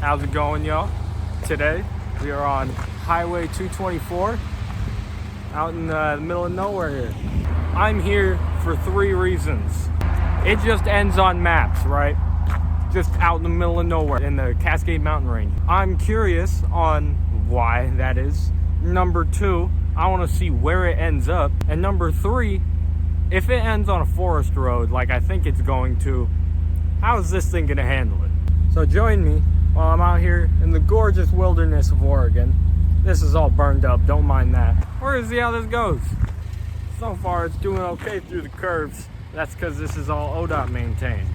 How's it going, y'all? Today we are on Highway 224 out in the middle of nowhere here. I'm here for 3 reasons. It just ends on maps, right? Just out in the middle of nowhere in the Cascade Mountain Range. I'm curious on why that is. Number 2, I want to see where it ends up. And number 3, if it ends on a forest road like I think it's going to, how is this thing gonna handle it? So join me while I'm out here in the gorgeous wilderness of Oregon. This is all burned up, don't mind that. We're gonna see how this goes. So far it's doing okay through the curves. That's because this is all ODOT maintained.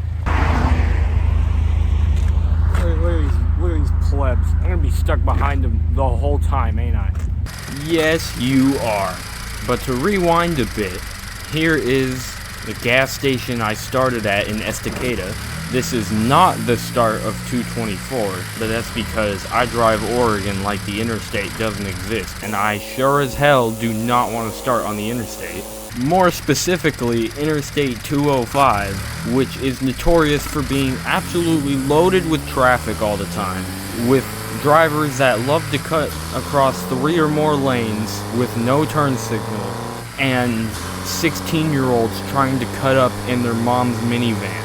Look at these plebs. I'm gonna be stuck behind them the whole time, ain't I? Yes, you are. But to rewind a bit, here is the gas station I started at in Estacada. This is not the start of 224, but that's because I drive Oregon like the interstate doesn't exist, and I sure as hell do not want to start on the interstate. More specifically, Interstate 205, which is notorious for being absolutely loaded with traffic all the time, with drivers that love to cut across 3 or more lanes with no turn signal, and 16-year-olds trying to cut up in their mom's minivans.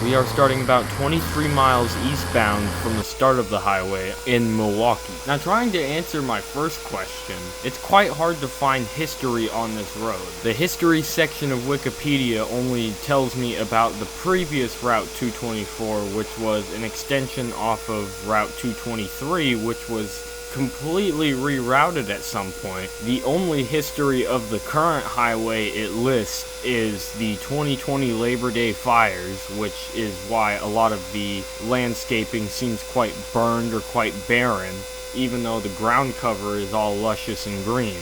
We are starting about 23 miles eastbound from the start of the highway in Milwaukee. Now, trying to answer my first question, it's quite hard to find history on this road. The history section of Wikipedia only tells me about the previous Route 224, which was an extension off of Route 223, which was completely rerouted at some point. The only history of the current highway it lists is the 2020 Labor Day fires, which is why a lot of the landscaping seems quite burned or quite barren, even though the ground cover is all luscious and green.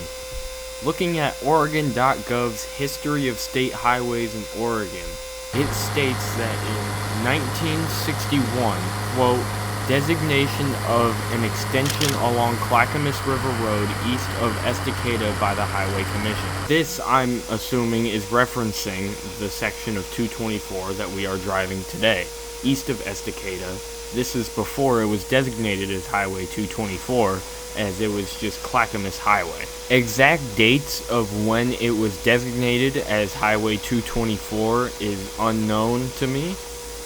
Looking at Oregon.gov's History of State Highways in Oregon, it states that in 1961, quote, designation of an extension along Clackamas River Road east of Estacada by the Highway Commission. This, I'm assuming, is referencing the section of 224 that we are driving today, east of Estacada. This is before it was designated as Highway 224, as it was just Clackamas Highway. Exact dates of when it was designated as Highway 224 is unknown to me.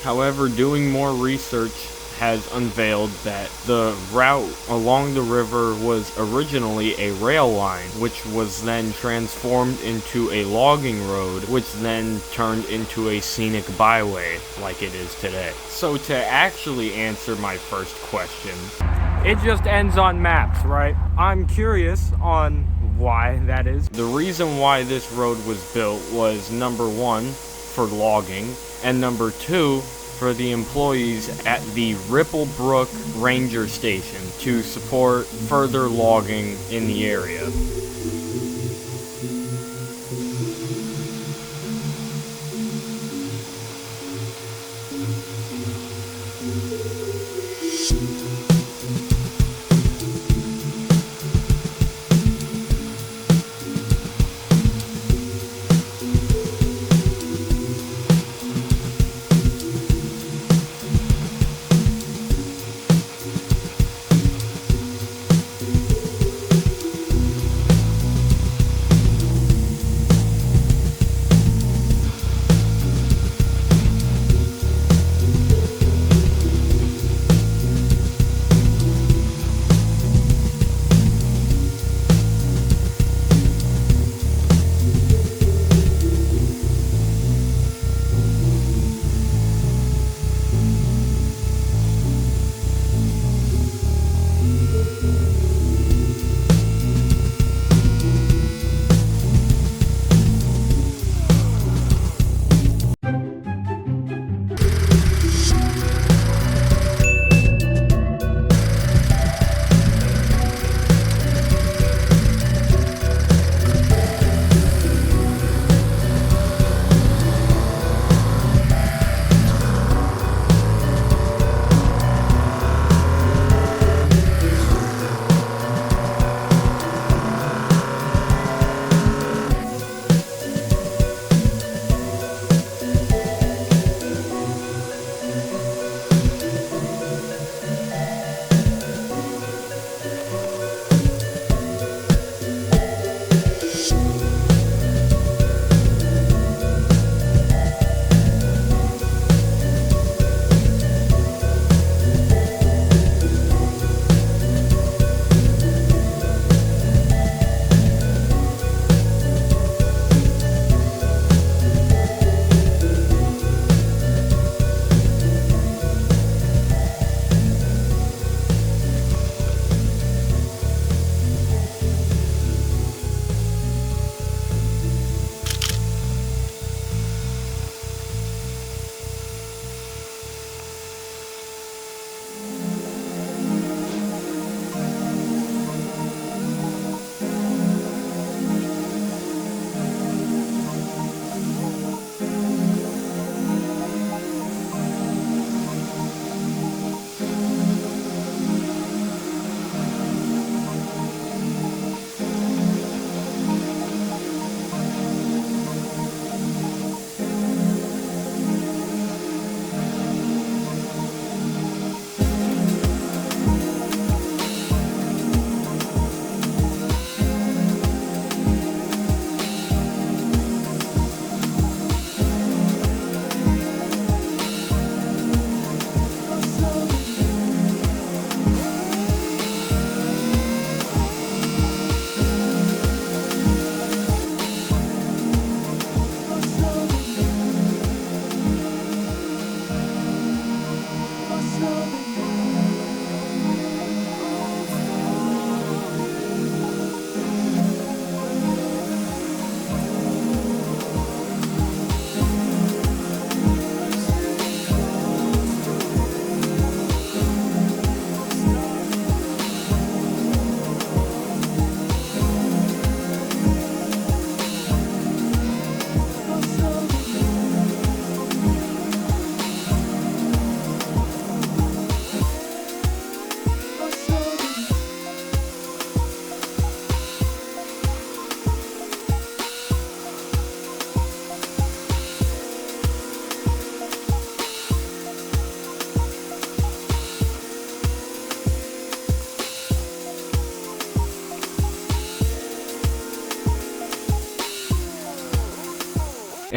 However, doing more research has unveiled that the route along the river was originally a rail line, which was then transformed into a logging road, which then turned into a scenic byway like it is today. So to actually answer my first question, it just ends on maps, right? I'm curious on why that is. The reason why this road was built was number 1, for logging, and number 2, for the employees at the Ripplebrook Ranger Station to support further logging in the area.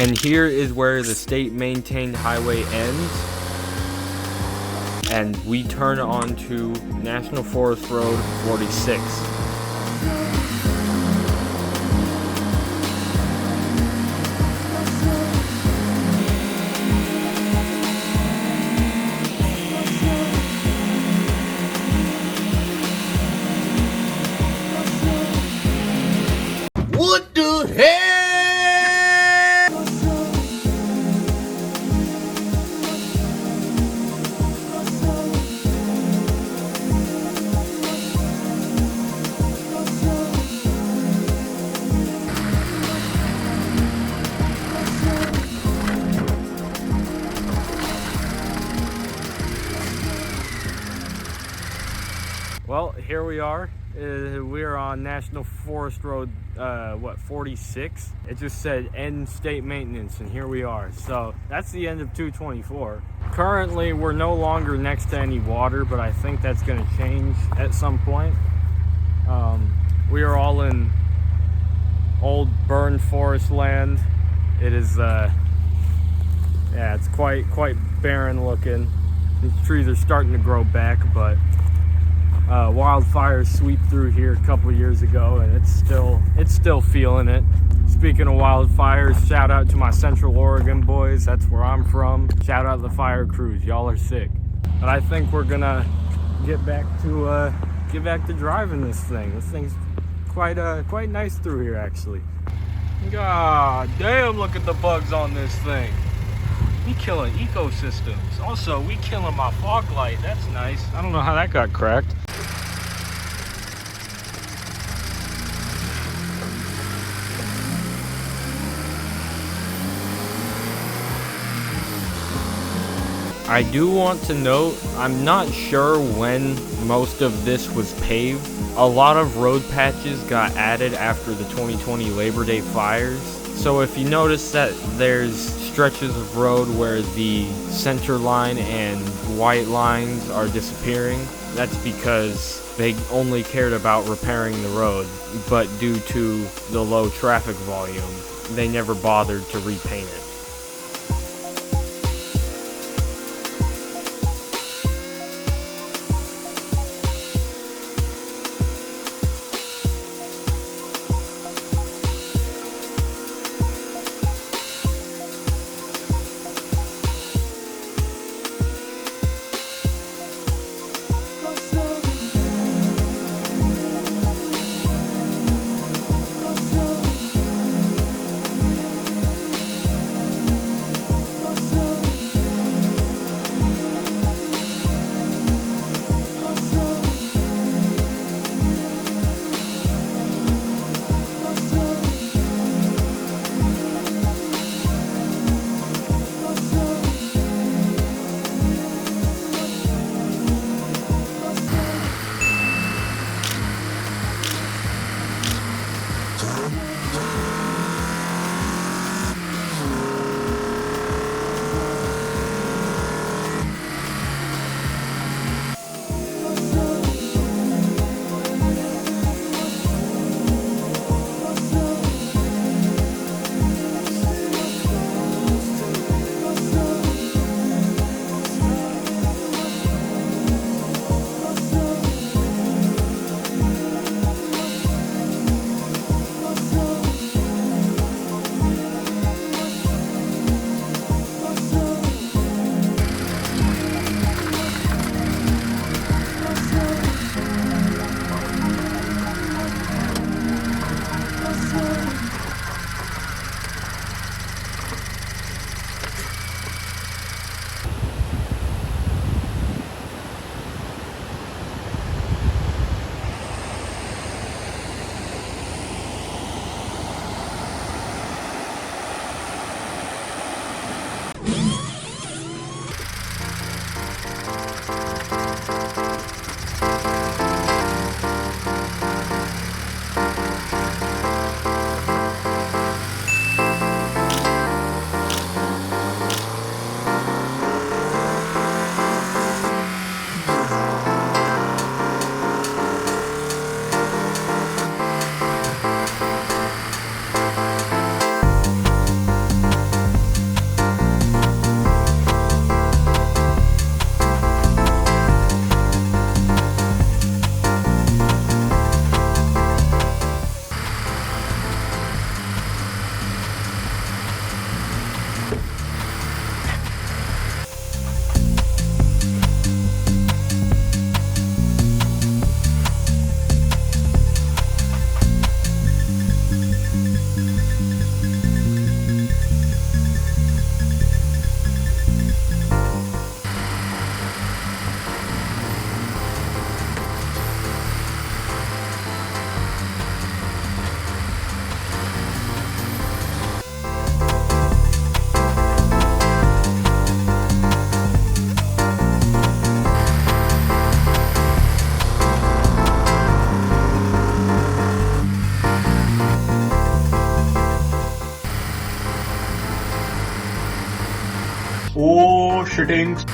And here is where the state maintained highway ends. And we turn onto National Forest Road 46. What the hell? Well, here we are. We're on National Forest Road, 46. It just said end state maintenance, and here we are. So that's the end of 224. Currently, we're no longer next to any water, but I think that's going to change at some point. We are all in old burned forest land. It is, yeah, it's quite barren looking. These trees are starting to grow back, but wildfires sweep through here a couple years ago, and it's still feeling it. Speaking of wildfires, shout out to my Central Oregon boys. That's where I'm from. Shout out to the fire crews. Y'all are sick. But I think we're gonna get back to driving this thing. This thing's quite nice through here, actually. God damn! Look at the bugs on this thing. We killing ecosystems. Also, we killing my fog light. That's nice. I don't know how that got cracked. I do want to note, I'm not sure when most of this was paved. A lot of road patches got added after the 2020 Labor Day fires. So if you notice that there's stretches of road where the center line and white lines are disappearing, that's because they only cared about repairing the road, but due to the low traffic volume, they never bothered to repaint it. shootings.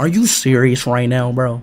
Are you serious right now, bro?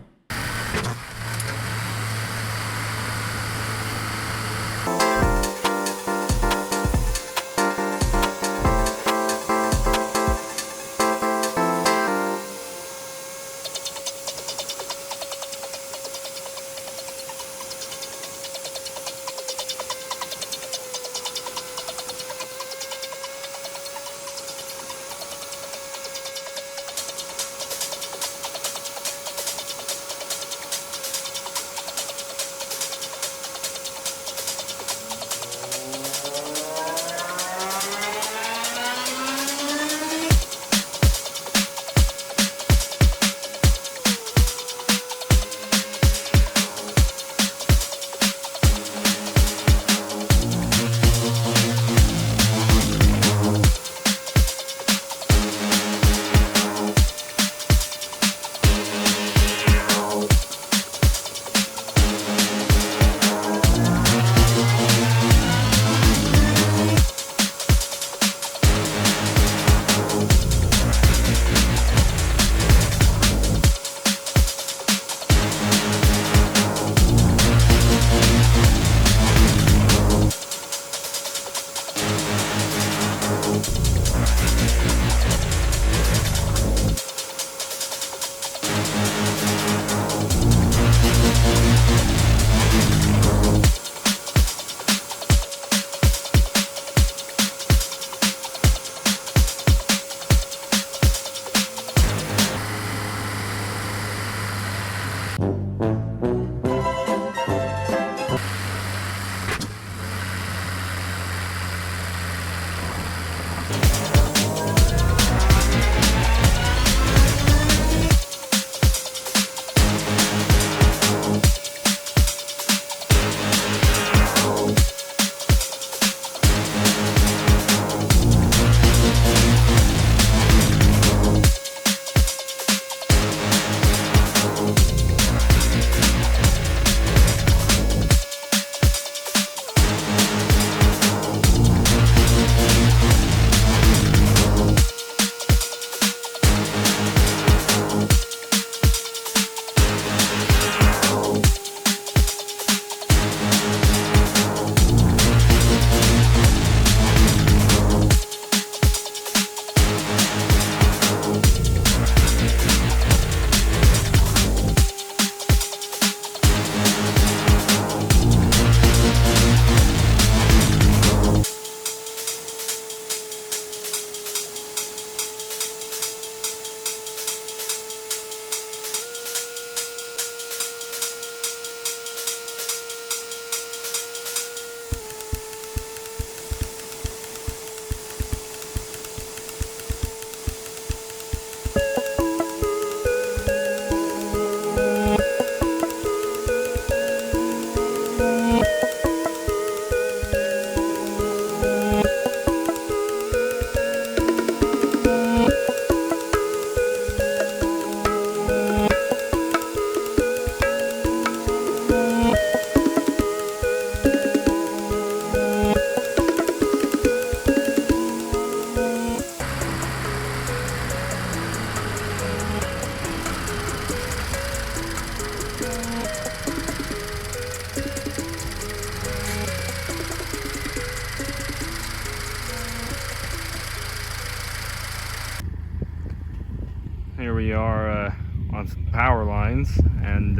on some power lines, and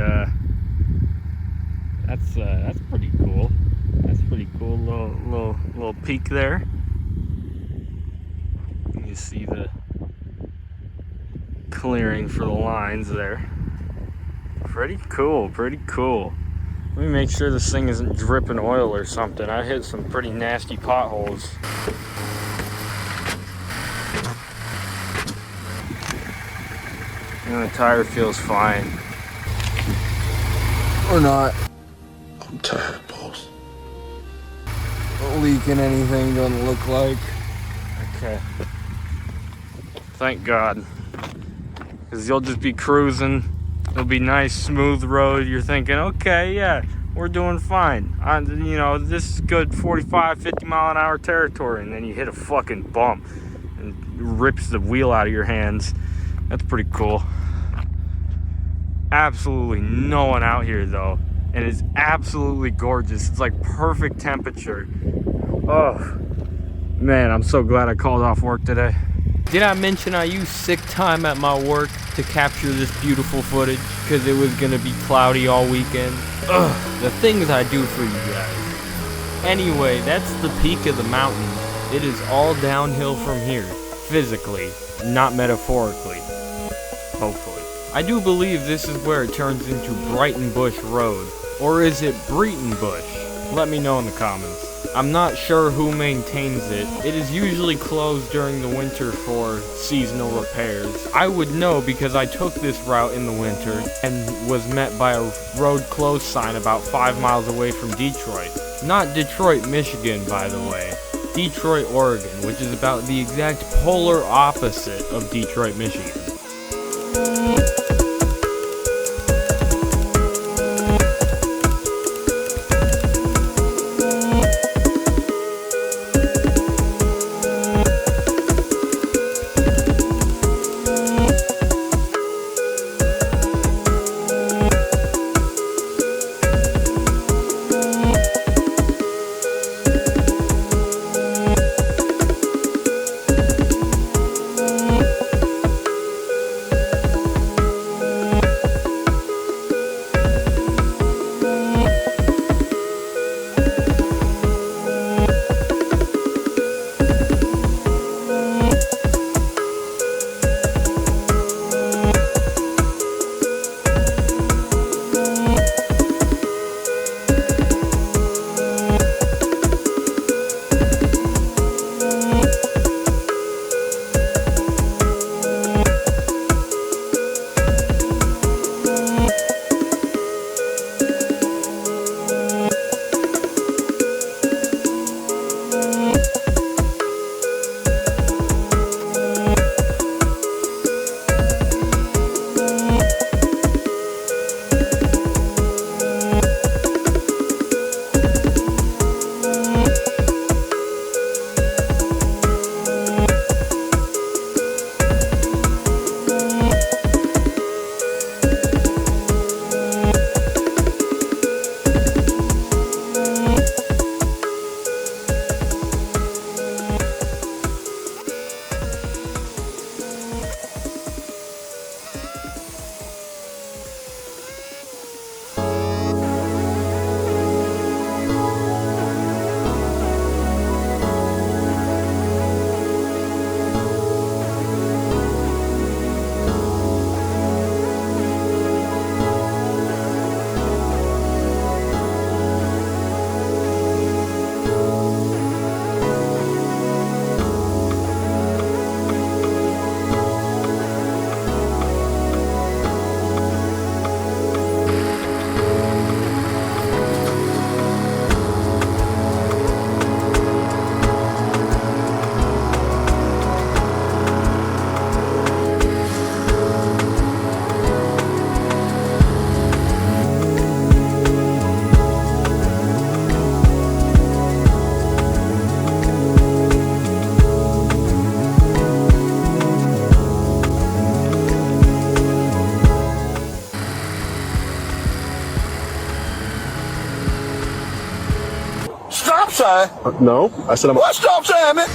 that's pretty cool. That's pretty cool. Little peak there. You see the clearing for the lines there. Pretty cool, pretty cool. Let me make sure this thing isn't dripping oil or something. I hit some pretty nasty potholes. And the tire feels fine. Or not. I'm tired, boss. Leaking anything, doesn't look like. Okay. Thank God. Because you'll just be cruising. It'll be nice, smooth road. You're thinking, okay, yeah, we're doing fine. You know, this is good 45, 50 mile an hour territory. And then you hit a fucking bump and rips the wheel out of your hands. That's pretty cool. Absolutely no one out here though. And it's absolutely gorgeous. It's like perfect temperature. Oh, man, I'm so glad I called off work today. Did I mention I used sick time at my work to capture this beautiful footage? Because it was going to be cloudy all weekend. Ugh, the things I do for you guys. Anyway, that's the peak of the mountain. It is all downhill from here. Physically, not metaphorically. Hopefully. I do believe this is where it turns into Brighton Bush Road. Or is it Breton Bush? Let me know in the comments. I'm not sure who maintains it. It is usually closed during the winter for seasonal repairs. I would know because I took this route in the winter and was met by a road closed sign about 5 miles away from Detroit. Not Detroit, Michigan, by the way. Detroit, Oregon, which is about the exact polar opposite of Detroit, Michigan. Stop sign? No, I said I'm. What stop sign, man?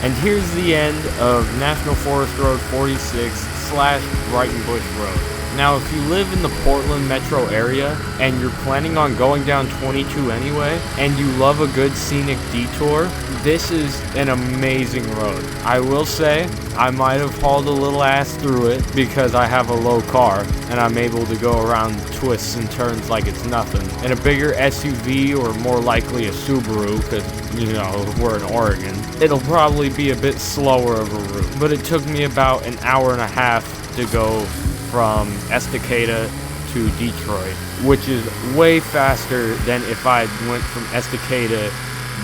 And here's the end of National Forest Road 46/Brighton Bush Road. Now, if you live in the Portland metro area and you're planning on going down 22 anyway, and you love a good scenic detour, this is an amazing road. I will say, I might have hauled a little ass through it because I have a low car and I'm able to go around twists and turns like it's nothing. In a bigger SUV, or more likely a Subaru, because, you know, we're in Oregon, it'll probably be a bit slower of a route. But it took me about an hour and a half to go from Estacada to Detroit, which is way faster than if I went from Estacada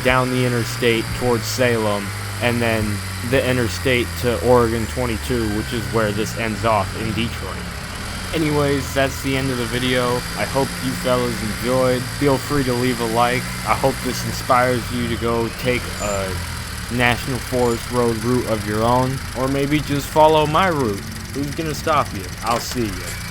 down the interstate towards Salem and then the interstate to Oregon 22, which is where this ends off in Detroit. Anyways, that's the end of the video. I hope you fellas enjoyed. Feel free to leave a like. I hope this inspires you to go take a National Forest Road route of your own, or maybe just follow my route. Who's gonna stop you? I'll see you.